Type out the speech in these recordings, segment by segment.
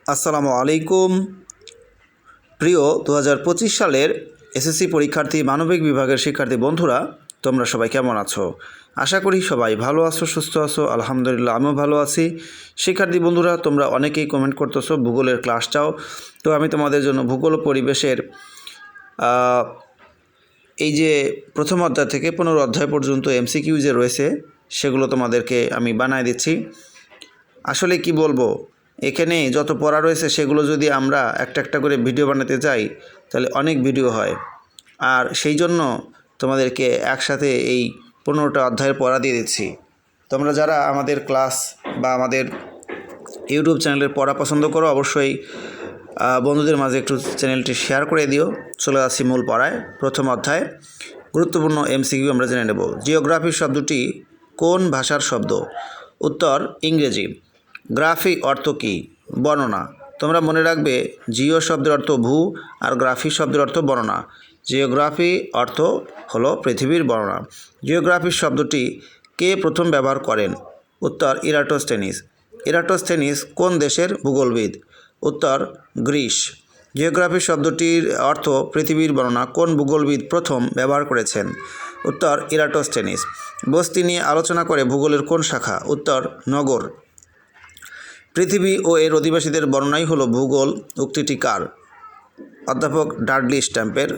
আসসালামু আলাইকুম। প্রিয় 2025 সালের এসএসসি পরীক্ষার্থী মানবিক বিভাগের শিক্ষার্থী বন্ধুরা, তোমরা সবাই কেমন আছো? আশা করি সবাই ভালো আছো, সুস্থ আছো। আলহামদুলিল্লাহ, আমিও ভালো আছি। শিক্ষার্থী বন্ধুরা, তোমরা অনেকেই কমেন্ট করতেছো ভূগোলের ক্লাস চাও। তো আমি তোমাদের জন্য ভূগোল ও পরিবেশের এই যে প্রথম অধ্যায় থেকে 15 অধ্যায় পর্যন্ত এমসিকিউ যে রয়েছে সেগুলো তোমাদেরকে আমি বানায় দিচ্ছি। আসলে কি বলবো, এখানে যত পড়া রয়েছে সেগুলো যদি আমরা একটা একটা করে ভিডিও বানাতে যাই তাহলে অনেক ভিডিও হয়। আর সেই জন্য তোমাদেরকে একসাথে এই 15টা অধ্যায়ের পড়া দিয়ে দিচ্ছি। তোমরা যারা আমাদের ক্লাস বা আমাদের ইউটিউব চ্যানেলের পড়া পছন্দ করো, অবশ্যই বন্ধুদের মাঝে একটু চ্যানেলটি শেয়ার করে দিও। চলে আসছি মূল পড়ায়। প্রথম অধ্যায় গুরুত্বপূর্ণ এমসিকিউ আমরা জেনে নেব। জিওগ্রাফি শব্দটি কোন ভাষার শব্দ? উত্তর ইংরেজি। গ্রাফি অর্থ কী? বর্ণনা। তোমরা মনে রাখবে, জিও শব্দের অর্থ ভূ আর গ্রাফি শব্দের অর্থ বর্ণনা। জিওগ্রাফি অর্থ হলো পৃথিবীর বর্ণনা। জিওগ্রাফি শব্দটি কে প্রথম ব্যবহার করেন? উত্তর ইরাটোস্থেনিস। ইরাটোস্থেনিস কোন দেশের ভূগোলবিদ? উত্তর গ্রিস। জিওগ্রাফি শব্দটির অর্থ পৃথিবীর বর্ণনা কোন ভূগোলবিদ প্রথম ব্যবহার করেছেন? উত্তর ইরাটোস্থেনিস। বস্তি নিয়ে আলোচনা করে ভূগোলের কোন শাখা? উত্তর নগর। পৃথিবী ও এর অধিবাসীদের বর্ণনাই হলো ভূগোল উক্তিটি কার? অধ্যাপক ডাডলি স্ট্যাম্পের।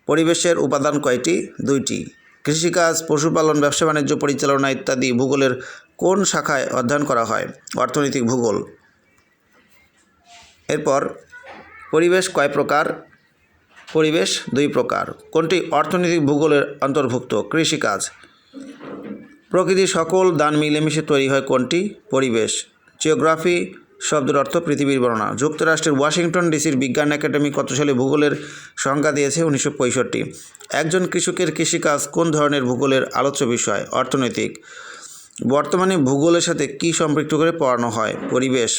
পরিবেশের উপাদান কয়টি? 2টি। কৃষিকাজ, পশুপালন, ব্যবসা বাণিজ্য পরিচালনা ইত্যাদি ভূগোলের কোন শাখায় অধ্যয়ন করা হয়? অর্থনৈতিক ভূগোল। এরপর পরিবেশ কয় প্রকার? পরিবেশ 2 প্রকার। কোনটি অর্থনৈতিক ভূগোলের অন্তর্ভুক্ত? কৃষিকাজ। প্রকৃতির সকল দান মিলেমিশে তৈরি হয় কোনটি? পরিবেশ। জিওগ্রাফি শব্দের অর্থ পৃথিবীর বর্ণনা। যুক্তরাষ্ট্রের ওয়াশিংটন ডিসির বিজ্ঞান একাডেমি কত সালে ভূগোলের সংজ্ঞা দিয়েছে? 1965। একজন কৃষকের কৃষিকাজ কোন ধরনের ভূগোলের আলোচ্য বিষয়? অর্থনৈতিক। বর্তমানে ভূগোলের সাথে কী সম্পৃক্ত করে পড়ানো হয়? পরিবেশ।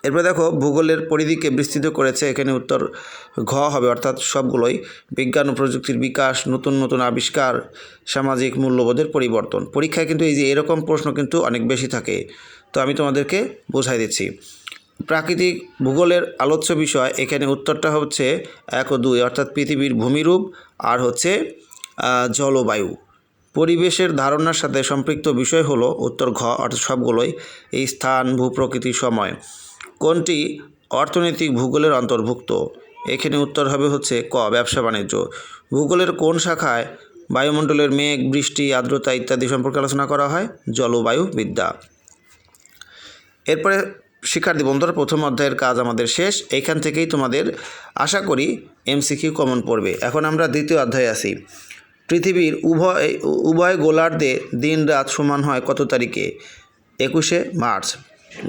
এরপরে দেখো, ভূগোলের পরিধিকে বিস্তৃত করেছে। এখানে উত্তর ঘ হবে, অর্থাৎ সবগুলোই। বিজ্ঞান ও প্রযুক্তির বিকাশ, নতুন নতুন আবিষ্কার, সামাজিক মূল্যবোধের পরিবর্তন। পরীক্ষায় কিন্তু এই যে এরকম প্রশ্ন কিন্তু অনেক বেশি থাকে, তো আমি তোমাদেরকে বোঝাই দিচ্ছি। প্রাকৃতিক ভূগোলের আলোচ্য বিষয়, এখানে উত্তরটা হচ্ছে 1 ও 2, অর্থাৎ পৃথিবীর ভূমিরূপ আর হচ্ছে জলবায়ু। পরিবেশের ধারণার সাথে সম্পৃক্ত বিষয় হলো উত্তর ঘ, অর্থাৎ সবগুলোই। এই স্থান, ভূপ্রকৃতি, সময়। কোনটি অর্থনৈতিক ভূগোলের অন্তর্ভুক্ত? এখানে উত্তর হবে হচ্ছে ক, ব্যবসা বাণিজ্য। ভূগোলের কোন শাখায় বায়ুমণ্ডলের মেঘ, বৃষ্টি, আর্দ্রতা ইত্যাদি সম্পর্কে আলোচনা করা হয়? জলবায়ু বিদ্যা। এরপরে শিক্ষার্থী বন্ধুরা, প্রথম অধ্যায়ের কাজ আমাদের শেষ। এইখান থেকেই তোমাদের আশা করি এমসিকিউ কমন পড়বে। এখন আমরা দ্বিতীয় অধ্যায়ে আসি। পৃথিবীর উভয় গোলার্ধে দিন রাত সমান হয় কত তারিখে? 21শে মার্চ।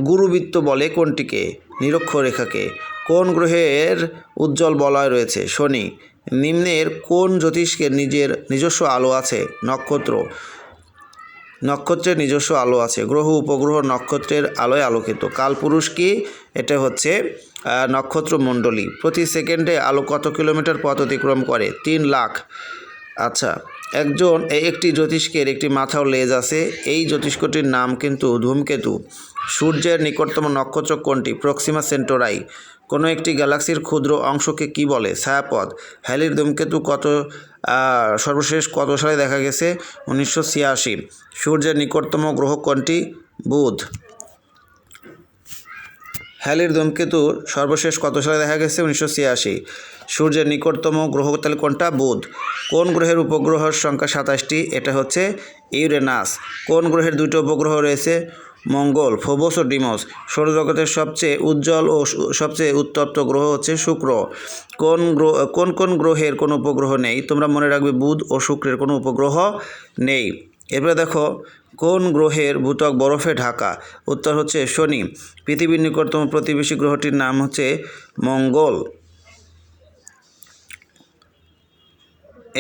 গুরুবৃত্ত বলে কোনটিকে? নিরক্ষরেখাকে। কোন গ্রহের উজ্জ্বল বলয় রয়েছে? শনি। নিম্নের কোন জ্যোতিষ্কের নিজস্ব আলো আছে? নক্ষত্র। নক্ষত্রের নিজস্ব আলো আছে। গ্রহ, উপগ্রহ নক্ষত্রের আলোয় আলোকিত। কালপুরুষ কি? এটা হচ্ছে নক্ষত্রমণ্ডলী। প্রতি সেকেন্ডে আলো কত কিলোমিটার পথ অতিক্রম করে? 3 লাখ। আচ্ছা, একটি জ্যোতিষ্কের একটি মাথা ও লেজ আছে। এই জ্যোতিষ্কটির নাম কিন্তু ধূমকেতু। সূর্যের নিকটতম নক্ষত্র কোনটি? প্রক্সিমা সেন্টোরাই। কোনো একটি গ্যালাক্সির ক্ষুদ্র অংশকে কি বলে? ছায়াপথ। হ্যালির ধূমকেতু সর্বশেষ কত সালে দেখা গেছে? 1986। সূর্যের নিকটতম গ্রহ কোনটি? বুধ। হ্যালির ধূমকেতু সর্বশেষ কত সালে দেখা গেছে? 1986। সূর্যের নিকটতম গ্রহ তাহলে কোনটা? বুধ। কোন গ্রহের উপগ্রহের সংখ্যা 27টি? এটা হচ্ছে ইউরেনাস। কোন গ্রহের 2টি উপগ্রহ রয়েছে? মঙ্গল, ফোবস ও ডিমস। সৌরজগতের সবচেয়ে উজ্জ্বল ও সবচেয়ে উত্তপ্ত গ্রহ হচ্ছে শুক্র। কোন গ্রহের কোনো উপগ্রহ নেই? তোমরা মনে রাখবে, বুধ ও শুক্রের কোনো উপগ্রহ নেই। এরপরে দেখো, কোন গ্রহের ভূত্বক বরফে ঢাকা? উত্তর হচ্ছে শনি। পৃথিবীর নিকটতম প্রতিবেশী গ্রহটির নাম হচ্ছে মঙ্গল।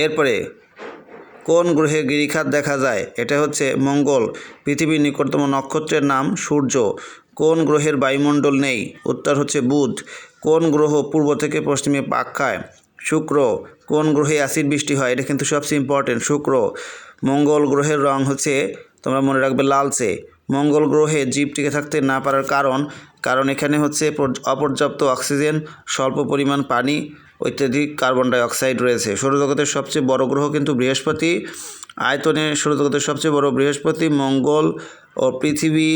এরপরে কোন গ্রহে গিরিখাত দেখা যায়? এটা হচ্ছে মঙ্গল। পৃথিবীর নিকটতম নক্ষত্রের নাম সূর্য। কোন গ্রহের বায়ুমণ্ডল নেই? উত্তর হচ্ছে বুধ। কোন গ্রহ পূর্ব থেকে পশ্চিমে পাক খায়? শুক্র। কোন গ্রহে অ্যাসিড বৃষ্টি হয়? এটা কিন্তু সবচেয়ে ইম্পর্টেন্ট, শুক্র। মঙ্গল গ্রহের রং হচ্ছে, তোমরা মনে রাখবে, লালচে। মঙ্গল গ্রহে জীব টিকে থাকতে না পারার কারণ এখানে হচ্ছে অপর্যাপ্ত অক্সিজেন, স্বল্প পরিমাণ পানি, অত্যধিক কার্বন ডাই অক্সাইড রয়েছে। সৌরজগতের সবচেয়ে বড় গ্রহ কিন্তু বৃহস্পতি। আয়তনে সৌরজগতের সবচেয়ে বড় বৃহস্পতি, মঙ্গল ও পৃথিবী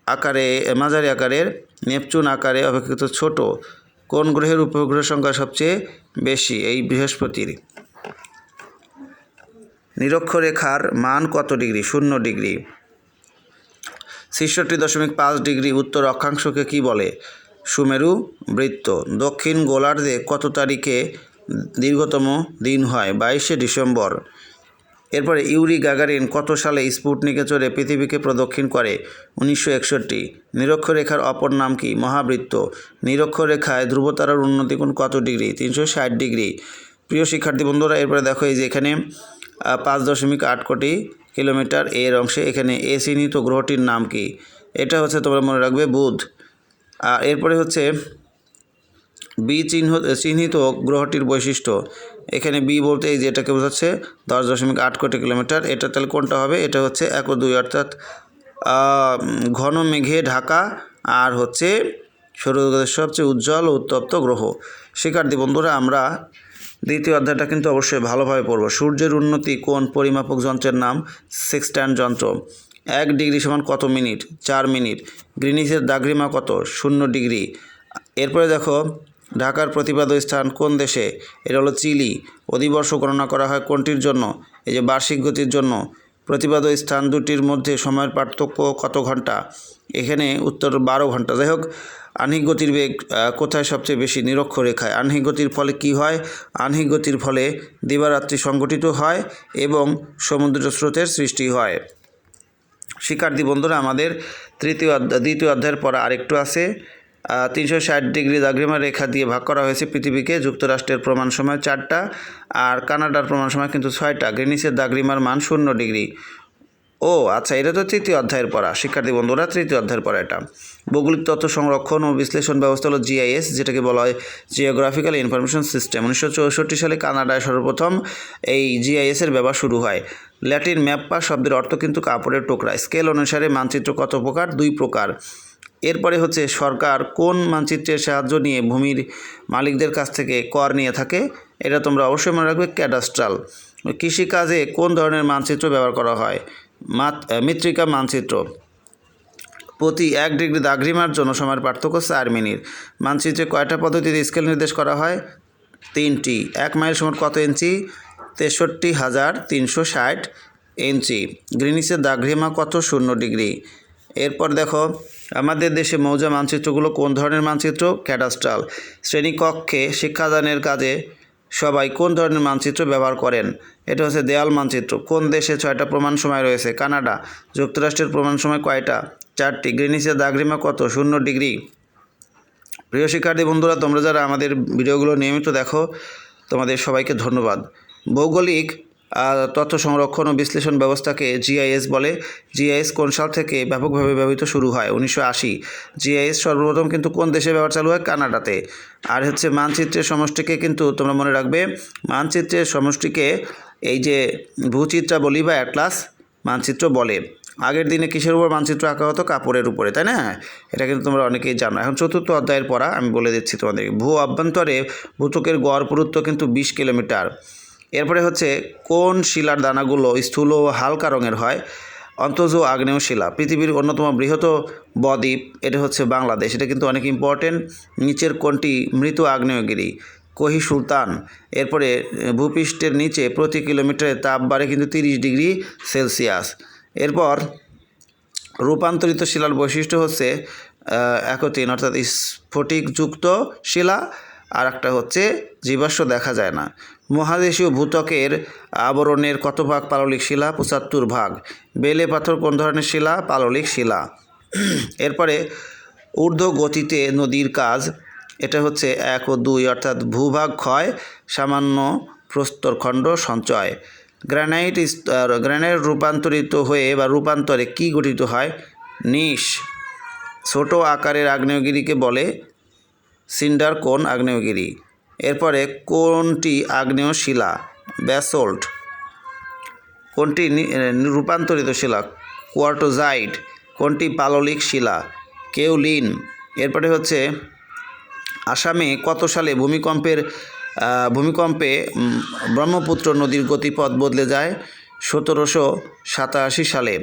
আকারে মাঝারি আকারের, নেপচুন আকারে অপেক্ষাকৃত ছোট। কোন গ্রহের উপগ্রহ সংখ্যা সবচেয়ে বেশি? এই বৃহস্পতির। নিরক্ষরেখার মান কত ডিগ্রি? 0 ডিগ্রি। 66.5 ডিগ্রি উত্তর অক্ষাংশকে কি বলে? সুমেরু বৃত্ত। দক্ষিণ গোলার্ধে কত তারিখে দীর্ঘতম দিন হয়? 22শে ডিসেম্বর। এরপরে ইউরি গাগারিন কত সালে স্পুটনিকে চড়ে পৃথিবীকে প্রদক্ষিণ করে? 1961। নিরক্ষরেখার অপর নাম কি? মহাবৃত্ত। নিরক্ষরেখায় ধ্রুবতারার উন্নতি কোণ কত ডিগ্রি? 360 ডিগ্রি। প্রিয় শিক্ষার্থী বন্ধুরা, এরপরে দেখো এই যে এখানে 5.8 কোটি কিলোমিটার এর অংশে এখানে এ চিহ্নিত গ্রহটির নাম কি? এটা হচ্ছে তোমরা মনে রাখবে বুধ। আর এরপরে হচ্ছে বি চিহ্নিত গ্রহটির বৈশিষ্ট্য। এখানে বি বলতে এই যে এটাকে বোঝাচ্ছে 10.8 কোটি কিলোমিটার। এটা তাহলে কোনটা হবে? এটা হচ্ছে 1 ও 2, অর্থাৎ ঘন মেঘে ঢাকা আর হচ্ছে সৌরজগতের সবচেয়ে উজ্জ্বল ও উত্তপ্ত গ্রহ। শিক্ষার্থী বন্ধুরা, আমরা দ্বিতীয় অধ্যায়টা কিন্তু অবশ্যই ভালোভাবে পড়ব। সূর্যের উন্নতি কোন পরিমাপক যন্ত্রের নাম? সেক্সট্যান্ট যন্ত্র। 1 ডিগ্রি সমান কত মিনিট? 4 মিনিট। গ্রিনিচের দাঘ্রিমা কত? 0 ডিগ্রি। এরপরে দেখো ঢাকার প্রতিপাদ্য স্থান কোন দেশে? এটা হলো চিলি। অধিবর্ষ গণনা করা হয় কোনটির জন্য? এই যে বার্ষিক গতির জন্য। প্রতিপাদ্য স্থান দুটির মধ্যে সময়ের পার্থক্য কত ঘন্টা? এখানে উত্তর 12 ঘন্টা। যাই হোক, আহ্নিক গতির বেগ কোথায় সবচেয়ে বেশি? নিরক্ষরেখায়। আহ্নিক গতির ফলে কি হয়? আহ্নিক গতির ফলে দিবারাত্রি সংঘটিত হয় এবং সমুদ্র স্রোতের সৃষ্টি হয়। শিক্ষার্থী বন্ধুরা, আমাদের দ্বিতীয় অধ্যায়ের পর আরেকটু আছে। 360 ডিগ্রি দাঘ্রিমা রেখা দিয়ে ভাগ করা হয়েছে পৃথিবীকে। যুক্তরাষ্ট্রের প্রমাণ সময় 4টা আর কানাডার প্রমাণ সময় কিন্তু 6টা। গ্রিনিচের দাঘ্রিমার মান 0 ডিগ্রি। ও আচ্ছা, এটা তো তৃতীয় অধ্যায়ের পড়া। শিক্ষার্থী বন্ধুরা, তৃতীয় অধ্যায়ের পড়া এটা। ভৌগোলিক তথ্য সংরক্ষণ ও বিশ্লেষণ ব্যবস্থা হলো জিআইএস, যেটাকে বলা হয় জিওগ্রাফিক্যাল ইনফরমেশন সিস্টেম। 1964 সালে কানাডায় সর্বপ্রথম এই জিআইএসের ব্যবহার শুরু হয়। ল্যাটিন ম্যাপ্পা শব্দের অর্থ কিন্তু কাপড়ের টুকরা। স্কেল অনুসারে মানচিত্র কত প্রকার? 2 প্রকার। এরপরে হচ্ছে সরকার কোন মানচিত্রের সাহায্য নিয়ে ভূমির মালিকদের কাছ থেকে কর নিয়ে থাকে? এটা তোমরা অবশ্যই মনে রাখবে, ক্যাডাস্ট্রাল। কৃষিকাজে কোন ধরনের মানচিত্র ব্যবহার করা হয়? মৃত্তিকা মানচিত্র। প্রতি 1 ডিগ্রি দাঘ্রিমার জন্য সময়ের পার্থক্য 4 মিনিট। মানচিত্রে কয়টা পদ্ধতিতে স্কেল নির্দেশ করা হয়? 3টি। 1 মাইল সমান কত ইঞ্চি? 63,360 ইঞ্চি। গ্রিনিচের দাঘ্রিমা কত? 0 ডিগ্রি। এরপর দেখো আমাদের দেশে মৌজা মানচিত্রগুলো কোন ধরনের মানচিত্র? ক্যাডাস্ট্রাল। শ্রেণীকক্ষে শিক্ষাদানের কাজে সবাই কোন ধরনের মানচিত্র ব্যবহার করেন? এটা হচ্ছে দেয়াল মানচিত্র। কোন দেশে 6টা প্রমাণ সময় রয়েছে? কানাডা। যুক্তরাষ্ট্রের প্রমাণ সময় কয়টা? 4টি। গ্রিনিচের দাঘ্রিমা কত? 0 ডিগ্রি। প্রিয় শিক্ষার্থী বন্ধুরা, তোমরা যারা আমাদের ভিডিওগুলো নিয়মিত দেখো, তোমাদের সবাইকে ধন্যবাদ। ভৌগোলিক তথ্য সংরক্ষণ ও বিশ্লেষণ ব্যবস্থাকে জিআইএস বলে। জিআইএস কোন সাল থেকে ব্যাপকভাবে ব্যবহৃত শুরু হয়? 1980। জিআইএস সর্বপ্রথম কিন্তু কোন দেশে ব্যবহার চালু হয়? কানাডাতে। আর হচ্ছে মানচিত্রের সমষ্টিকে কিন্তু তোমরা মনে রাখবে, মানচিত্রের সমষ্টিকে এই যে ভূচিত্রাবলী বা অ্যাটলাস মানচিত্র বলে। আগের দিনে কিসের উপর মানচিত্র আঁকা হতো? কাপড়ের উপরে, তাই না? এটা কিন্তু তোমরা অনেকেই জানো। এখন চতুর্থ অধ্যায়ের পড়া আমি বলে দিচ্ছি তোমাদের। ভূ অভ্যন্তরে ভূত্বকের গড় পুরুত্ব কিন্তু 20 কিলোমিটার। এরপরে হচ্ছে কোন শিলার দানাগুলো স্থূল ও হালকা রঙের হয়? অন্তর্জ আগ্নেয় শিলা। পৃথিবীর অন্যতম বৃহৎ বদ্বীপ এটা হচ্ছে বাংলাদেশ। এটা কিন্তু অনেক ইম্পর্টেন্ট। নিচের কোনটি মৃত আগ্নেয়গিরি? কোহি সুলতান। এরপরে ভূপৃষ্ঠের নিচে প্রতি কিলোমিটারে তাপ বাড়ে কিন্তু 30 ডিগ্রি সেলসিয়াস। এরপর রূপান্তরিত শিলার বৈশিষ্ট্য হচ্ছে 1 অর্থাৎ স্ফটিকযুক্ত শিলা, আর একটা হচ্ছে জীবাশ্ম দেখা যায় না। মহাদেশীয় ভূত্বকের আবরণের কত ভাগ পাললিক শিলা? 75 ভাগ। বেলে পাথর কোন ধরনের শিলা? পাললিক শিলা। এরপরে ঊর্ধ্ব গতিতে নদীর কাজ এটা হচ্ছে 1 ও 2 অর্থাৎ ভূভাগ ক্ষয়, সামান্য প্রস্তরখণ্ড সঞ্চয়। গ্রানাইট রূপান্তরিত হয়ে বা রূপান্তরে কি গঠিত হয়? নিশ। ছোট আকারের আগ্নেয়গিরিকে বলে সিন্ডার কোন আগ্নেয়গিরি? এরপরে কোনটি আগ্নেয় শিলা? ব্যাসল্ট। কোনটি রূপান্তরিত শিলা? কোয়ার্টোজাইট। কোনটি পাললিক শিলা? কেওলিন। এরপরে হচ্ছে আসামে কত সালে ভূমিকম্পে ব্রহ্মপুত্র নদীর গতিপথ বদলে যায়? 1787 সালে।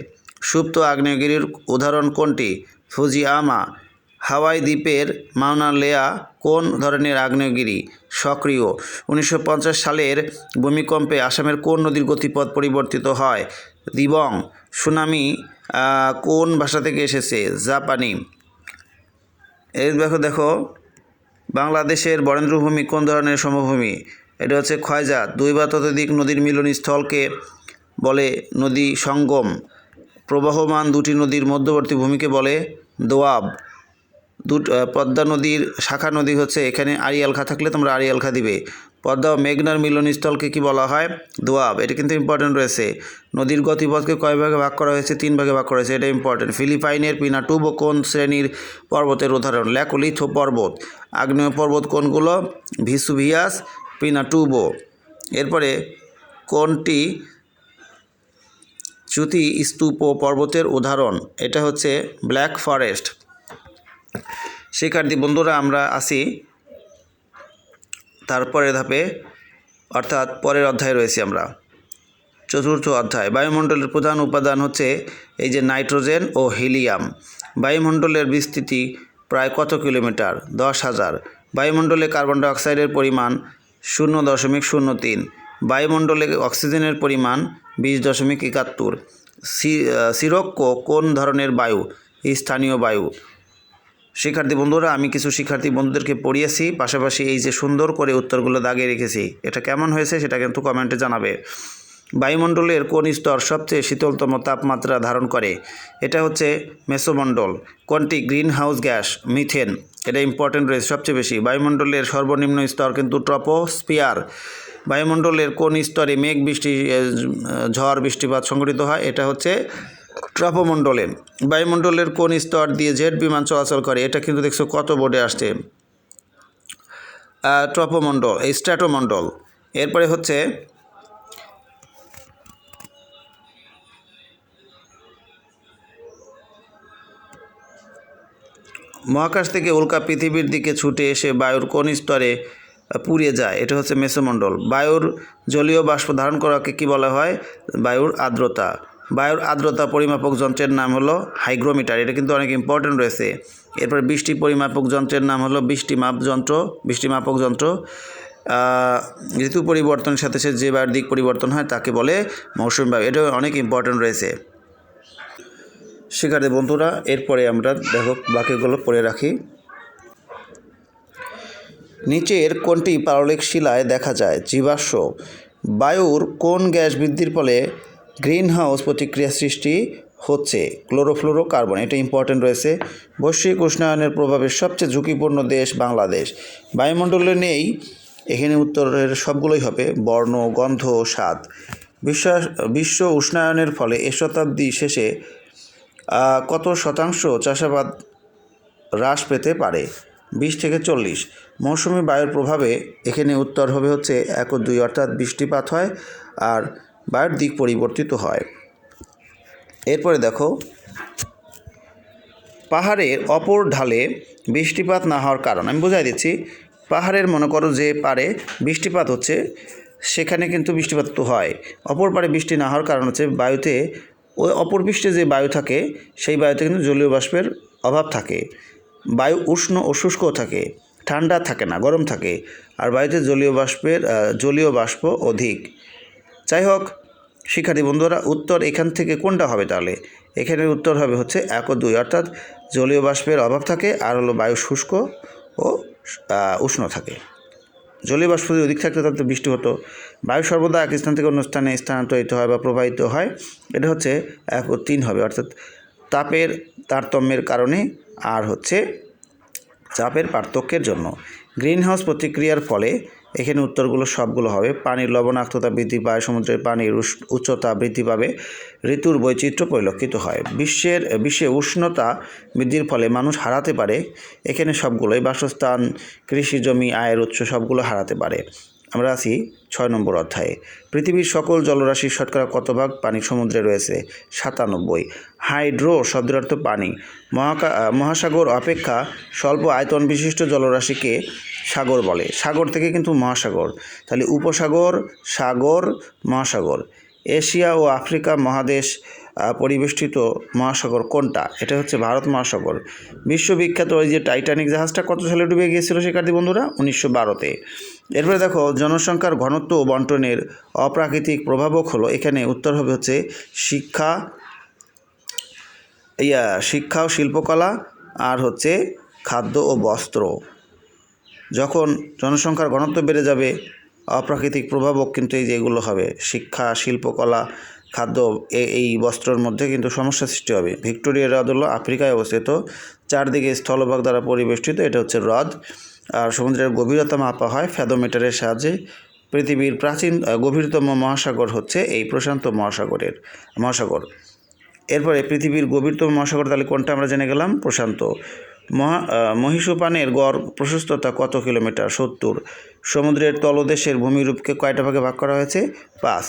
সুপ্ত আগ্নেয়গিরির উদাহরণ কোনটি? ফুজিয়ামা। হাওয়াই দ্বীপের মাউনা লোয়া কোন ধরনের আগ্নেয়গিরি? সক্রিয়। 1950 সালের ভূমিকম্পে আসামের কোন নদীর গতিপথ পরিবর্তিত হয়? দিবং। সুনামি কোন ভাষা থেকে এসেছে? জাপানি। এই দেখো বাংলাদেশের বরেন্দ্রভূমি কোন ধরনের সমভূমি? এটা হচ্ছে ক্ষয়জাত। 2 বা ততোধিক নদীর মিলনস্থলকে বলে নদী সঙ্গম। প্রবাহমান 2টি নদীর মধ্যবর্তী ভূমিকে বলে দোয়াব। পদ্মা নদীর শাখা নদী হচ্ছে, এখানে আড়িয়াল খা থাকলে তোমরা আড়িয়াল খা দিবে। পদ্মা ও মেঘনার মিলনস্থলকে কি বলা হয়? দোয়াব। এটা কিন্তু ইম্পর্টেন্ট রয়েছে। নদীর গতিপথকে কয় ভাগে ভাগ করা হয়েছে? 3 ভাগে ভাগ করা হয়েছে, এটা ইম্পর্টেন্ট। ফিলিপাইনের পিনাটুবো কোন শ্রেণীর পর্বতের উদাহরণ? ল্যাকোলিথো পর্বত। আগ্নেয় পর্বত কোনগুলো? ভিসুভিয়াস, পিনাটুবো। এরপরে কোনটি চ্যুতি স্তূপ পর্বতের উদাহরণ? এটা হচ্ছে ব্ল্যাক ফরেস্ট। শিক্ষার্থী বন্ধুরা, আমরা আসি তারপরের ধাপে, অর্থাৎ পরের অধ্যায়ে রয়েছি আমরা। 4র্থ অধ্যায়। বায়ুমণ্ডলের প্রধান উপাদান হচ্ছে এই যে নাইট্রোজেন ও হিলিয়াম। বায়ুমণ্ডলের বিস্তৃতি প্রায় কত কিলোমিটার? 10,000। বায়ুমণ্ডলে কার্বন ডাইঅক্সাইডের পরিমাণ 0.03। বায়ুমণ্ডলে অক্সিজেনের পরিমাণ 20.71। সিরক্কো কোন ধরনের বায়ু? স্থানীয় বায়ু। শিক্ষার্থী বন্ধুরা, আমি কিছু শিক্ষার্থী বন্ধুদেরকে পড়িয়েছি, পাশাপাশি এই যে সুন্দর করে উত্তরগুলো দাগিয়ে রেখেছি, এটা কেমন হয়েছে সেটা কিন্তু কমেন্টে জানাবে। বায়ুমণ্ডলের কোন স্তর সবচেয়ে শীতলতম তাপমাত্রা ধারণ করে? এটা হচ্ছে মেসোমণ্ডল। কোনটি গ্রিন হাউস গ্যাস? মিথেন। এটা ইম্পর্টেন্ট রয়েছে সবচেয়ে বেশি। বায়ুমণ্ডলের সর্বনিম্ন স্তর কিন্তু ট্রপোস্ফিয়ার। বায়ুমণ্ডলের কোন স্তরে মেঘ বৃষ্টি, ঝড়, বৃষ্টিপাত সংঘটিত হয়? এটা হচ্ছে ট্রপোমণ্ডলে। বায়ুমণ্ডলের কোন স্তর দিয়ে জেট বিমান চলাচল করে? এটা কিন্তু দেখছো কত বোর্ডে আসছে, ট্রপোমণ্ডল, এই স্ট্র্যাটোমণ্ডল। এরপরে হচ্ছে মহাকাশ থেকে উল্কা পৃথিবীর দিকে ছুটে এসে বায়ুর কোন স্তরে পুড়িয়ে যায়? এটা হচ্ছে মেসোমণ্ডল। বায়ুর জলীয় বাষ্প ধারণ করাকে কি বলা হয়? বায়ুর আর্দ্রতা। বায়ুর আর্দ্রতা পরিমাপক যন্ত্রের নাম হলো হাইগ্রোমিটার। এটা কিন্তু অনেক ইম্পর্টেন্ট রয়েছে। এরপর বৃষ্টি পরিমাপক যন্ত্রের নাম হলো বৃষ্টিমাপক যন্ত্র। ঋতু পরিবর্তনের সাথে সাথে যে বায়ুর দিক পরিবর্তন হয় তাকে বলে মৌসুমী বায়ু। এটা অনেক ইম্পর্টেন্ট রয়েছে। শিক্ষার্থী বন্ধুরা, এরপরে আমরা দেখো বাকিগুলো পড়ে রাখি। নিচের কোনটি পাললিক শিলায় দেখা যায়? জীবাশ্ম। বায়ুর কোন গ্যাস বৃদ্ধির ফলে গ্রিন হাউস প্রতিক্রিয়া সৃষ্টি হচ্ছে? ক্লোরোফ্লোরোকার্বন। এটা ইম্পর্টেন্ট রয়েছে। বৈশ্বিক উষ্ণায়নের প্রভাবে সবচেয়ে ঝুঁকিপূর্ণ দেশ বাংলাদেশ। বায়ুমণ্ডলে নেই, এখানে উত্তরের সবগুলোই হবে বর্ণ, গন্ধ, স্বাদ। বিশ্ব উষ্ণায়নের ফলে এ শতাব্দী শেষে কত শতাংশ চাষাবাদ হ্রাস পেতে পারে? 20 থেকে 40। মৌসুমি বায়ুর প্রভাবে এখানে উত্তর হবে হচ্ছে 1 ও 2, অর্থাৎ বৃষ্টিপাত হয় আর বায়ুর দিক পরিবর্তিত হয়। এরপরে দেখো, পাহাড়ের অপর ঢালে বৃষ্টিপাত না হওয়ার কারণ আমি বোঝাই দিচ্ছি। পাহাড়ের মনে করো যে পারে বৃষ্টিপাত হচ্ছে, সেখানে কিন্তু বৃষ্টিপাত তো হয়। অপর পারে বৃষ্টি না হওয়ার কারণ হচ্ছে বায়ুতে, ওই অপর পৃষ্ঠে যে বায়ু থাকে সেই বায়ুতে কিন্তু জলীয় বাষ্পের অভাব থাকে। বায়ু উষ্ণ ও শুষ্ক থাকে, ঠান্ডা থাকে না, গরম থাকে। আর বায়ুতে জলীয় বাষ্প অধিক। যাই হোক শিক্ষার্থী বন্ধুরা, উত্তর এখান থেকে কোনটা হবে? তাহলে এখানের উত্তর হবে হচ্ছে 1 ও 2, অর্থাৎ জলীয় বাষ্পের অভাব থাকে আর হলো বায়ু শুষ্ক ও উষ্ণ থাকে। জলীয় বাষ্প যদি অধিক থাকতো তাহলে তো বৃষ্টি হতো। বায়ু সর্বদা এক স্থান থেকে অন্য স্থানে স্থানান্তরিত হয় বা প্রবাহিত হয়। এটা হচ্ছে 1 ও 3 হবে, অর্থাৎ তাপের তারতম্যের কারণে আর হচ্ছে চাপের পার্থক্যের জন্য। গ্রিনহাউস প্রতিক্রিয়ার ফলে এখানে উত্তরগুলো সবগুলো হবে। পানির লবণাক্ততা বৃদ্ধি পায়, সমুদ্রের পানির উচ্চতা বৃদ্ধি পাবে, ঋতুর বৈচিত্র্য পরিলক্ষিত হয়। বিশ্বে উষ্ণতা বৃদ্ধির ফলে মানুষ হারাতে পারে, এখানে সবগুলোই বাসস্থান, কৃষি জমি, আয়ের উৎস সবগুলো হারাতে পারে। আমরা আছি 6 নম্বর অধ্যায়ে। পৃথিবীর সকল জলরাশির শতকরা কত ভাগ পানি সমুদ্রে রয়েছে? 97। হাইড্রো শব্দের অর্থ পানি। মহাসাগর অপেক্ষা স্বল্প আয়তন বিশিষ্ট জলরাশিকে সাগর বলে। সাগর থেকে কিন্তু মহাসাগর, তাহলে উপসাগর, সাগর, মহাসাগর। এশিয়া ও আফ্রিকা মহাদেশ পরিবেষ্টিত মহাসাগর কোনটা? এটা হচ্ছে ভারত মহাসাগর। বিশ্ববিখ্যাত ওই যে টাইটানিক জাহাজটা কত সালে ডুবে গিয়েছিল শিক্ষার্থী বন্ধুরা? 1912-তে। এরপরে দেখো জনসংখ্যার ঘনত্ব ও বন্টনের অপ্রাকৃতিক প্রভাবক হলো, এখানে উত্তর হবে হচ্ছে শিক্ষা ও শিল্পকলা, আর হচ্ছে খাদ্য ও বস্ত্র। যখন জনসংখ্যার ঘনত্ব বেড়ে যাবে অপ্রাকৃতিক প্রভাবক কিন্তু এই যেগুলো হবে শিক্ষা, শিল্পকলা, খাদ্য, এই বস্ত্রের মধ্যে কিন্তু সমস্যা সৃষ্টি হবে। ভিক্টোরিয়া হ্রদ হলো আফ্রিকায় অবস্থিত, চারদিকে স্থলভাগ দ্বারা পরিবেষ্টিত, এটা হচ্ছে হ্রদ। আর সমুদ্রের গভীরতা মাপা হয় ফ্যাথোমিটারের সাহায্যে। পৃথিবীর প্রাচীন গভীরতম মহাসাগর হচ্ছে এই প্রশান্ত মহাসাগর। এরপরে পৃথিবীর গভীরতম মহাসাগর তাহলে কোনটা আমরা জেনে গেলাম? প্রশান্ত। মহীশোপানের গড় প্রশস্ততা কত কিলোমিটার? 70। সমুদ্রের তলদেশের ভূমিরূপকে কয়টা ভাগে ভাগ করা হয়েছে? 5।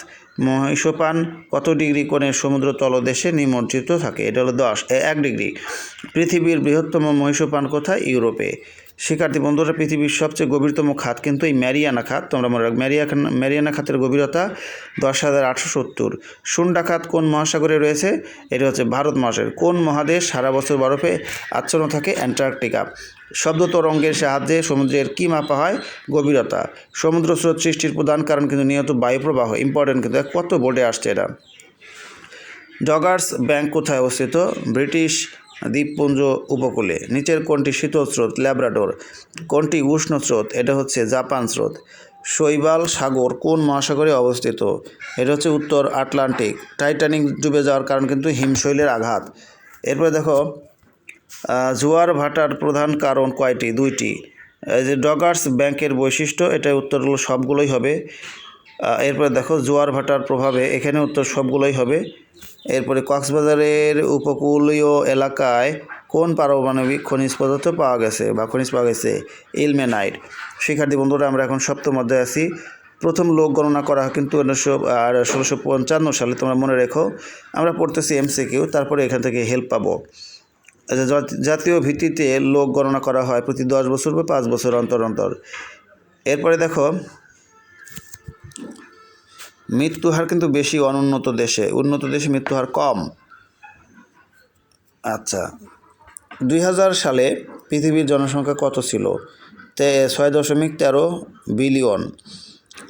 মহীশোপান কত ডিগ্রি কোণে সমুদ্র তলদেশে নিমজ্জিত থাকে? এটা হলো 1 ডিগ্রি। পৃথিবীর বৃহত্তম মহীশোপান কোথায়? ইউরোপে। শিক্ষার্থী বন্ধুরা, পৃথিবীর সবচেয়ে গভীরতম খাত কিন্তু এই ম্যারিয়ানা খাত, তোমরা মনে রাখবে। ম্যারিয়ানা খাতের গভীরতা 10,870। সুন্ডা খাত কোন মহাসাগরে রয়েছে? এটা হচ্ছে ভারত মহাসাগর। কোন মহাদেশ সারা বছর বরফে আচ্ছন্ন থাকে? অ্যান্টার্কটিকা। শব্দ তরঙ্গের সাহায্যে সমুদ্রের কী মাপা হয়? গভীরতা। সমুদ্র স্রোত সৃষ্টির প্রধান কারণ কিন্তু নিয়ত বায়ুপ্রবাহ। ইম্পর্টেন্ট কিন্তু, কত বোর্ডে আসছে এটা। ডগার্স ব্যাংক কোথায় অবস্থিত? ব্রিটিশ দ্বীপপুঞ্জ উপকূলে। নিচের কোনটি শীতল স্রোত? ল্যাব্রাডোর। কোনটি উষ্ণ স্রোত? এটা হচ্ছে জাপান স্রোত। শৈবাল সাগর কোন মহাসাগরে অবস্থিত? এটা হচ্ছে উত্তর আটলান্টিক। টাইটানিক ডুবে যাওয়ার কারণ কিন্তু হিমশৈলের আঘাত। এরপরে দেখো জোয়ার ভাটার প্রধান কারণ কয়টি? 2টি। এই যে ডগার্স ব্যাংকের বৈশিষ্ট্য, এটা উত্তর হলো সবগুলোই হবে। এরপরে দেখো জোয়ার ভাটার প্রভাবে, এখানে উত্তর সবগুলোই হবে। এরপরে কক্সবাজারের উপকূলীয় এলাকায় কোন পারমাণবিক খনিজ পদার্থ পাওয়া গেছে? ইলমেনাইট। শিক্ষার্থী বন্ধুরা, আমরা এখন সপ্তম অধ্যায়ে আছি। প্রথম লোক গণনা করা হয় কিন্তু 1655 সালে, তোমরা মনে রেখো। আমরা পড়তেছি MCQ, তারপরে এখান থেকে হেল্প পাবো। জাতীয় ভিত্তিতে লোক গণনা করা হয় প্রতি 10 বছর বা 5 বছর অন্তর অন্তর। এরপরে দেখো মৃত্যুহার কিন্তু বেশি অনুন্নত দেশে, উন্নত দেশে মৃত্যুহার কম। আচ্ছা, 2000 সালে পৃথিবীর জনসংখ্যা কত ছিল? 6.13 বিলিয়ন।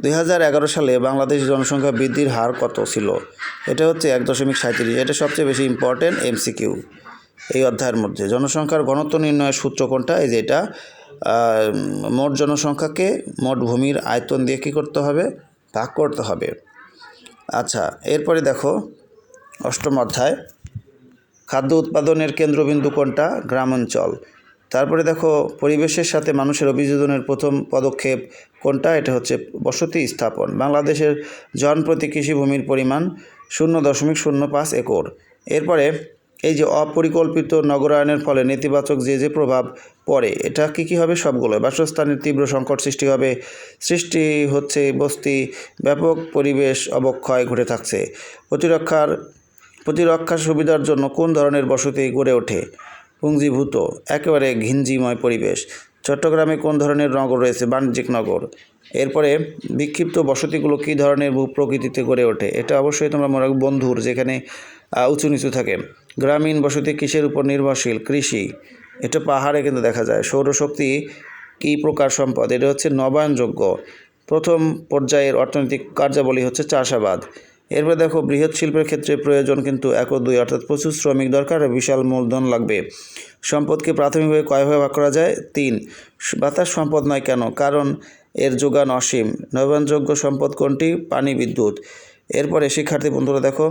2011 সালে বাংলাদেশের জনসংখ্যা বৃদ্ধির হার কত ছিল? এটা হচ্ছে 1.37। এটা সবচেয়ে বেশি ইম্পর্টেন্ট MCQ এই অধ্যায়ের মধ্যে। জনসংখ্যার ঘনত্ব নির্ণয়ের সূত্র কোনটা? এই যে এটা, মোট জনসংখ্যাকে মোট ভূমির আয়তন দিয়ে কী করতে হবে? ভাগ করতে হবে। আচ্ছা, এরপরে দেখো অষ্টম অধ্যায়, খাদ্য উৎপাদনের কেন্দ্রবিন্দু কোনটা? গ্রামাঞ্চল। তারপরে দেখো পরিবেশের সাথে মানুষের অভিযোজনের প্রথম পদক্ষেপ কোনটা? এটা হচ্ছে বসতি স্থাপন। বাংলাদেশের জনপ্রতি কৃষিভূমির পরিমাণ 0.05 একর। এরপরে এই যে অপরিকল্পিত নগরায়নের ফলে নেতিবাচক যে প্রভাব পড়ে, এটা কী হবে? সবগুলো। বাসস্থানের তীব্র সংকট সৃষ্টি হচ্ছে, বস্তি ব্যাপক পরিবেশ অবক্ষয় ঘটে থাকছে। প্রতিরক্ষার সুবিধার জন্য কোন ধরনের বসতি গড়ে ওঠে? পুঞ্জীভূত, একেবারে ঘিঞ্জিময় পরিবেশ। চট্টগ্রামে কোন ধরনের নগর রয়েছে? বাণিজ্যিক নগর। এরপরে বিক্ষিপ্ত বসতিগুলো কী ধরনের প্রকৃতিতে গড়ে ওঠে? এটা অবশ্যই তোমরা মনে রাখবে বন্ধুর, যেখানে উঁচু নিচু থাকে। গ্রামীণ বসতি কিসের উপর নির্ভরশীল? কৃষি। এটা পাহাড়ে কিন্তু দেখা যায়। সৌরশক্তি কী প্রকার সম্পদ? এটা হচ্ছে নবায়নযোগ্য। প্রথম পর্যায়ের অর্থনৈতিক কার্যাবলী হচ্ছে চাষাবাদ। এরপরে দেখো বৃহৎ শিল্পের ক্ষেত্রে প্রয়োজন কিন্তু 1 ও 2, অর্থাৎ প্রচুর শ্রমিক দরকার, বিশাল মূলধন লাগবে। সম্পদকে প্রাথমিকভাবে কয়ভাবে ভাগ করা যায়? 3। বাতাস সম্পদ নয় কেন? কারণ এর যোগান অসীম। নবায়নযোগ্য সম্পদ কোনটি? পানি, বিদ্যুৎ। এরপরে শিক্ষার্থী বন্ধুরা দেখো,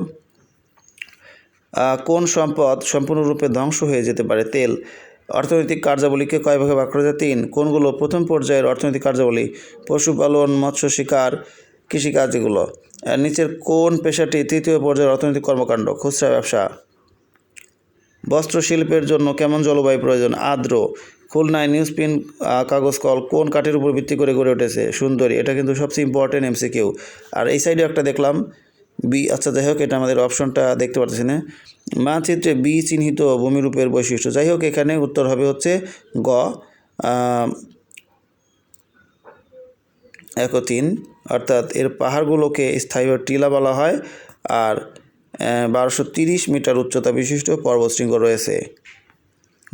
কোন সম্পদ সম্পূর্ণরূপে ধ্বংস হয়ে যেতে পারে? তেল। অর্থনৈতিক কার্যাবলীকে কয় ভাগে ভাগ করা যায়? 3। কোনগুলো প্রথম পর্যায়ের অর্থনৈতিক কার্যাবলী? পশুপালন, মৎস্য শিকার, কৃষিকাজ এগুলো। নিচের কোন পেশাটি তৃতীয় পর্যায়ের অর্থনৈতিক কর্মকাণ্ড? খুচরা ব্যবসা। বস্ত্র শিল্পের জন্য কেমন জলবায়ু প্রয়োজন? আর্দ্র। খুলনায় নিউজ প্রিন্ট কাগজ কল কোন কাঠের উপর ভিত্তি করে গড়ে উঠেছে? সুন্দরী। এটা কিন্তু সবচেয়ে ইম্পর্টেন্ট এমসিকিউ। আর এই সাইডে একটা দেখলাম বি, আচ্ছা যাই হোক, এটা আমাদের অপশনটা দেখতে পাচ্ছি না। মানচিত্রে বি চিহ্নিত ভূমিরূপের বৈশিষ্ট্য। যাই হোক, এখানে উত্তর হবে হচ্ছে গ 1 ও 3, অর্থাৎ এর পাহাড়গুলোকে স্থায়ীভাবে টিলা বলা হয়। আর 1230 মিটার উচ্চতা বিশিষ্ট পর্বতশৃঙ্গ রয়েছে।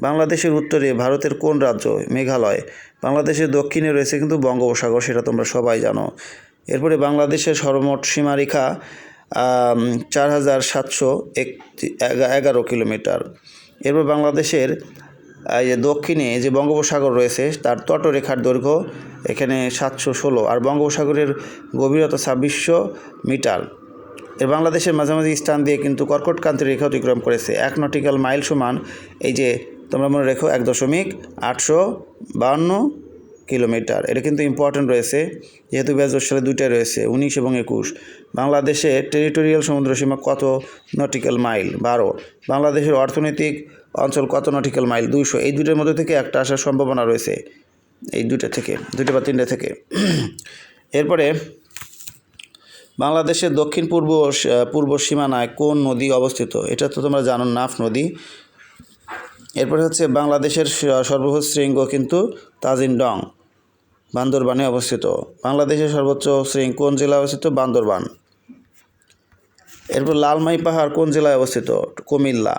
বাংলাদেশের উত্তরে ভারতের কোন রাজ্য? মেঘালয়। বাংলাদেশের দক্ষিণে রয়েছে কিন্তু বঙ্গোপসাগর, সেটা তোমরা সবাই জানো। এরপরে বাংলাদেশের সর্বমোট সীমারেখা 4711 কিলোমিটার। এরপর বাংলাদেশের যে দক্ষিণে যে বঙ্গোপসাগর রয়েছে তার তটরেখার দৈর্ঘ্য এখানে 716, আর বঙ্গোপসাগরের গভীরতা 2600 মিটার। এর বাংলাদেশের মাঝামাঝি স্থান দিয়ে কিন্তু কর্কটক্রান্তি রেখা অতিক্রম করেছে। 1 নটিক্যাল মাইল সমান, এই যে তোমরা মনে রেখো, 1.852 কিলোমিটার। এটা কিন্তু ইম্পর্টেন্ট রয়েছে, যেহেতু 2010 সালে দুইটাই রয়েছে, 19 এবং 21। বাংলাদেশের টেরিটোরিয়াল সমুদ্রসীমা কত নটিক্যাল মাইল? 12। বাংলাদেশের অর্থনৈতিক অঞ্চল কত নটিক্যাল মাইল? 200। এই দুইটার মধ্যে থেকে একটা আসার সম্ভাবনা রয়েছে, এই দুইটা বা তিনটা থেকে। এরপরে বাংলাদেশের দক্ষিণ পূর্ব সীমানায় কোন নদী অবস্থিত? এটা তো তোমরা জানো, নাফ নদী। এরপরে হচ্ছে বাংলাদেশের সর্ববৃহৎ শৃঙ্গ কিন্তু তাজিংডং, বান্দরবানে অবস্থিত। বাংলাদেশের সর্বোচ্চ শৃঙ্গ কোন জেলায় অবস্থিত? বান্দরবান। এরপর লালমাই পাহাড় কোন জেলায় অবস্থিত? কুমিল্লা।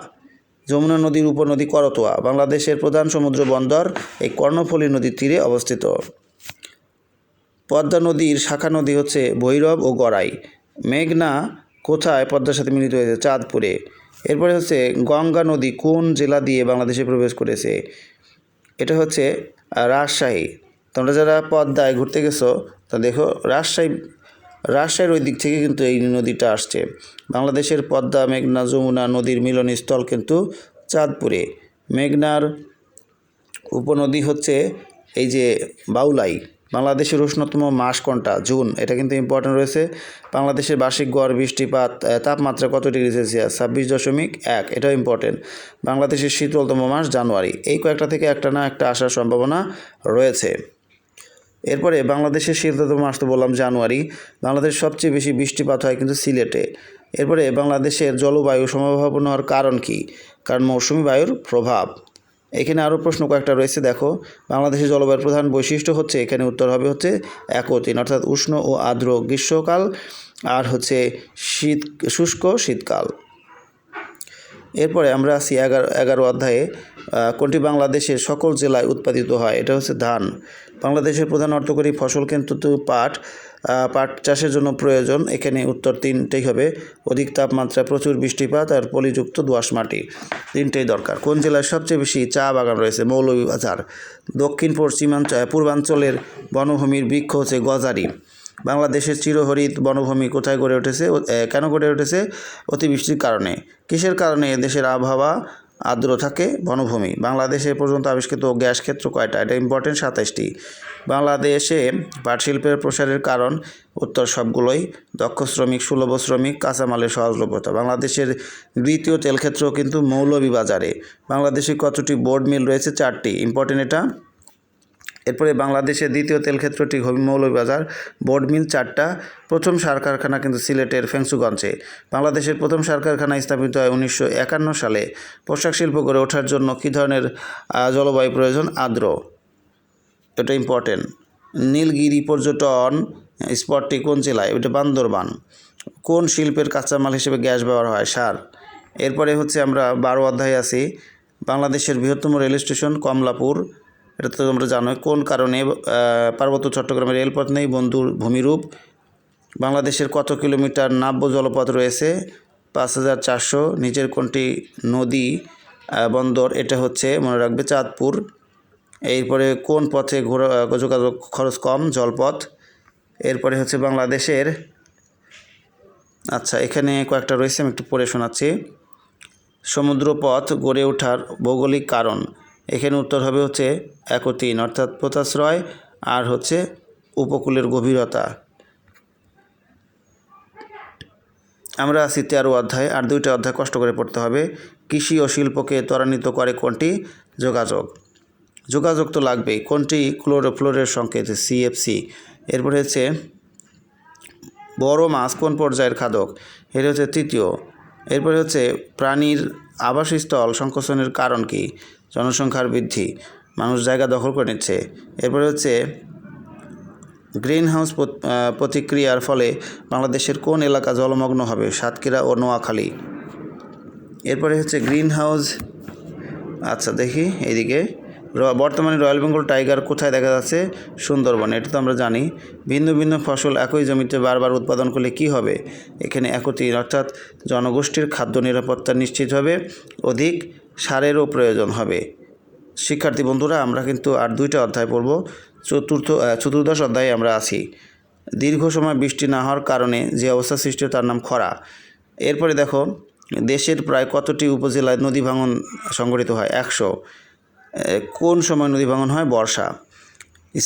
যমুনা নদীর উপনদী করতোয়া। বাংলাদেশের প্রধান সমুদ্র বন্দর এই কর্ণফুলী নদীর তীরে অবস্থিত। পদ্মা নদীর শাখা নদী হচ্ছে ভৈরব ও গড়াই। মেঘনা কোথায় পদ্মার সাথে মিলিত হয়েছে? চাঁদপুরে। এরপরে হচ্ছে গঙ্গা নদী কোন জেলা দিয়ে বাংলাদেশে প্রবেশ করেছে? এটা হচ্ছে রাজশাহী। তোমরা যারা পদ্মায় ঘুরতে গেছো তা দেখো, রাজশাহীর ওই দিক থেকে কিন্তু এই নদীটা আসছে। বাংলাদেশের পদ্মা মেঘনা যমুনা নদীর মিলনস্থল কিন্তু চাঁদপুরে। মেঘনার উপনদী হচ্ছে এই যে বাউলাই। বাংলাদেশের উষ্ণতম মাস কোনটা? জুন। এটা কিন্তু ইম্পর্টেন্ট রয়েছে। বাংলাদেশের বার্ষিক গড় বৃষ্টিপাত তাপমাত্রা কত ডিগ্রি সেলসিয়াস? 26.1। এটাও ইম্পর্টেন্ট। বাংলাদেশের শীতলতম মাস জানুয়ারি। এই কয়েকটা থেকে একটা না একটা আসার সম্ভাবনা রয়েছে। এরপরে বাংলাদেশের শীতলতম মাস তো বললাম জানুয়ারি। বাংলাদেশের সবচেয়ে বেশি বৃষ্টিপাত হয় কিন্তু সিলেটে। এরপরে বাংলাদেশের জলবায়ু সমভাবাপন্ন হওয়ার কারণ কি? কারণ মৌসুমি বায়ুর প্রভাব। এখানে আরও প্রশ্ন কয়েকটা রয়েছে, দেখো। বাংলাদেশের জলবায়ুর প্রধান বৈশিষ্ট্য হচ্ছে, এখানে উত্তর হবে হচ্ছে 1 ও 3, অর্থাৎ উষ্ণ ও আর্দ্র গ্রীষ্মকাল আর হচ্ছে শুষ্ক শীতকাল। এরপরে আমরা আসি 11 অধ্যায়ে। কোনটি বাংলাদেশের সকল জেলায় উৎপাদিত হয়? এটা হচ্ছে ধান। বাংলাদেশের প্রধান অর্থকরী ফসল কিন্তু পাট। পাট চাষের জন্য প্রয়োজন, এখানে উত্তর 3টেই হবে। অধিক তাপমাত্রা, প্রচুর বৃষ্টিপাত আর পলিযুক্ত দোআঁশ মাটি, 3টেই দরকার। কোন জেলায় সবচেয়ে বেশি চা বাগান রয়েছে? মৌলভীবাজার। দক্ষিণ পূর্বাঞ্চলের বনভূমির বৃক্ষ হচ্ছে গজারি। বাংলাদেশের চিরহরিত বনভূমি কোথায় গড়ে উঠেছে? কেন গড়ে উঠেছে? অতিবৃষ্টির কারণে। কিসের কারণে দেশের আবহাওয়া আর্দ্র থাকে? বনভূমি। বাংলাদেশে পর্যন্ত আবিষ্কৃত গ্যাস ক্ষেত্র কয়টা? এটা ইম্পর্টেন্ট, 27টি। বাংলাদেশে পাটশিল্পের প্রসারের কারণ? উত্তর সবগুলোই। দক্ষ শ্রমিক, সুলভ শ্রমিক, কাঁচামালের সহজলভ্যতা। বাংলাদেশের দ্বিতীয় তেলক্ষেত্র কিন্তু মৌলভীবাজারে। বাংলাদেশে কতটি বোর্ড মিল রয়েছে? 4টি, ইম্পর্টেন্ট এটা। এরপরে বাংলাদেশের দ্বিতীয় তেলক্ষেত্রটি মৌলভীবাজার, বোর্ড মিল 4টা। প্রথম সার কারখানা কিন্তু সিলেটের ফেংসুগঞ্জে। বাংলাদেশের প্রথম সার কারখানা স্থাপিত হয় 1951 সালে। পোশাক শিল্প গড়ে ওঠার জন্য কী ধরনের জলবায়ু প্রয়োজন? আর্দ্র। এটা ইম্পর্টেন্ট। নীলগিরি পর্যটন স্পটটি কোন জেলায়? এটা বান্দরবান। কোন শিল্পের কাঁচামাল হিসেবে গ্যাস ব্যবহার হয়? সার। এরপরে হচ্ছে আমরা 12 অধ্যায়ে আছি। বাংলাদেশের বৃহত্তম রেল স্টেশন কমলাপুর। এটা তো তোমরা জানো। কোন কারণে পার্বত্য চট্টগ্রামের রেলপথ নেই? বন্ধুর ভূমিরূপ। বাংলাদেশের কত কিলোমিটার নাব্য জলপথ রয়েছে? 5400। নিচের কোনটি নদী বন্দর? এটা হচ্ছে, মনে রাখবে, চাঁদপুর। এরপরে কোন পথে যোগাযোগ খরচ কম? জলপথ। এরপরে হচ্ছে বাংলাদেশের, আচ্ছা এখানে কয়েকটা রয়েছে, আমি একটু পড়ে শোনাচ্ছি। সমুদ্রপথ গড়ে ওঠার ভৌগোলিক কারণ? এখানে উত্তর হবে হচ্ছে 1 ও 3, অর্থাৎ পোতাশ্রয় আর হচ্ছে উপকূলের গভীরতা। আমরা আছি 13 অধ্যায়, আর 2টা অধ্যায় কষ্ট করে পড়তে হবে। কৃষি ও শিল্পকে ত্বরান্বিত করে কোনটি? যোগাযোগ। যোগাযোগ তো লাগবেই। কোনটি ক্লোরোফ্লোরের সংকেত? CFC। এরপরে হচ্ছে বড় মাছ কোন পর্যায়ের খাদক? এটা হচ্ছে তৃতীয়। এরপরে হচ্ছে প্রাণীর আবাসস্থল সংকোচনের কারণ কি? জনসংখ্যার বৃদ্ধি, মানুষ জায়গা দখল করে নিচ্ছে। এরপরে হচ্ছে গ্রিন হাউস প্রতিক্রিয়ার ফলে বাংলাদেশের কোন এলাকা জলমগ্ন হবে? সাতক্ষীরা ও নোয়াখালী। এরপরে হচ্ছে গ্রিন হাউস, আচ্ছা দেখি এইদিকে, বর্তমানে রয়্যাল বেঙ্গল টাইগার কোথায় দেখা যাচ্ছে? সুন্দরবন। এটা তো আমরা জানি। ভিন্ন ভিন্ন ফসল একই জমিতে বারবার উৎপাদন করলে কি হবে? এখানে একত্রিত, অর্থাৎ জনগোষ্ঠীর খাদ্য নিরাপত্তা নিশ্চিত হবে, অধিক সারেরও প্রয়োজন হবে। শিক্ষার্থী বন্ধুরা, আমরা কিন্তু আর 2টা অধ্যায় পড়ব। চতুর্দশ অধ্যায়ে আমরা আছি। দীর্ঘ সময় বৃষ্টি না হওয়ার কারণে যে অবস্থা সৃষ্টি হয় তার নাম খরা। এরপরে দেখো, দেশের প্রায় কতটি উপজেলায় নদী ভাঙন সংঘটিত হয়? 100। কোন সময় নদী ভাঙন হয়? বর্ষা।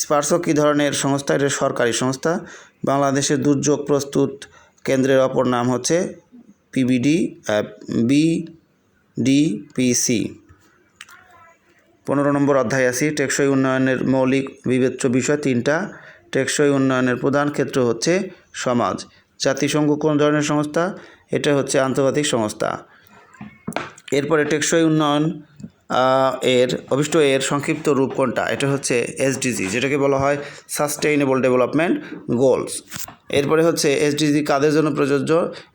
স্পার্সো কী ধরনের সংস্থা? এটা সরকারি সংস্থা। বাংলাদেশের দুর্যোগ প্রস্তুত কেন্দ্রের অপর নাম হচ্ছে BDPC। 15 নম্বর অধ্যায় আছি। টেকসই উন্নয়নের মৌলিক বিবেচ্য বিষয় 3টা। টেকসই উন্নয়নের প্রধান ক্ষেত্র হচ্ছে সমাজ। জাতিসংঘ কোন ধরনের সংস্থা? এটা হচ্ছে আন্তর্জাতিক সংস্থা। এরপরে টেকসই উন্নয়ন অভিষ্ট এর সংক্ষিপ্ত রূপ কোনটা? এটা হচ্ছে SDG, যেটাকে বলা হয় সাস্টেইনেবল ডেভেলপমেন্ট গোলস। এরপরে হচ্ছে SDG কাদের জন্য প্রযোজ্য?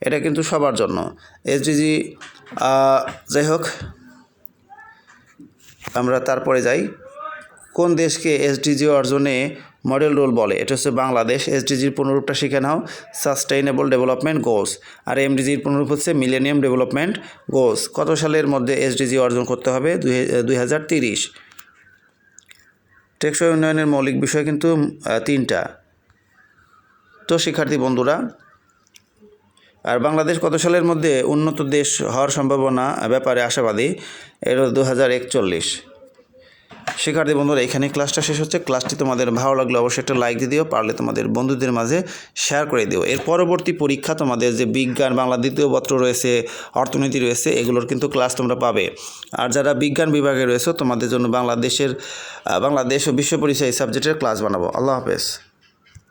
এটা কিন্তু সবার জন্য। SDG যাই হোক, আমরা তারপরে যাই। কোন দেশকে SDG অর্জনে মডেল রোল বলে? এটা হচ্ছে বাংলাদেশ। SDGর পুনরূপটা শিখে নাও, সাস্টেইনেবল ডেভেলপমেন্ট গোলস। আর MDGর পুনরূপ হচ্ছে মিলেনিয়াম ডেভেলপমেন্ট গোলস। কত সালের মধ্যে SDG অর্জন করতে হবে? 2030। টেকসই উন্নয়নের মৌলিক বিষয় কিন্তু 3টা। তো শিক্ষার্থী বন্ধুরা, আর বাংলাদেশ কত সালের মধ্যে উন্নত দেশ হওয়ার সম্ভাবনা ব্যাপারে আশাবাদী? এটা 2041। শিক্ষার্থী বন্ধুরা, এখানে ক্লাসটা শেষ হচ্ছে। ক্লাসটি তোমাদের ভালো লাগলে অবশ্যই একটা লাইক দিয়ে দিও, পারলে তোমাদের বন্ধুদের মাঝে শেয়ার করে দিও। এর পরবর্তী পরীক্ষা তোমাদের যে বিজ্ঞান, বাংলা দ্বিতীয় পত্র রয়েছে, অর্থনীতি রয়েছে, এগুলোর কিন্তু ক্লাস তোমরা পাবে। আর যারা বিজ্ঞান বিভাগে রয়েছে তোমাদের জন্য বাংলাদেশ ও বিশ্ব পরিচয় সাবজেক্টের ক্লাস বানাবো। আল্লাহ হাফেজ।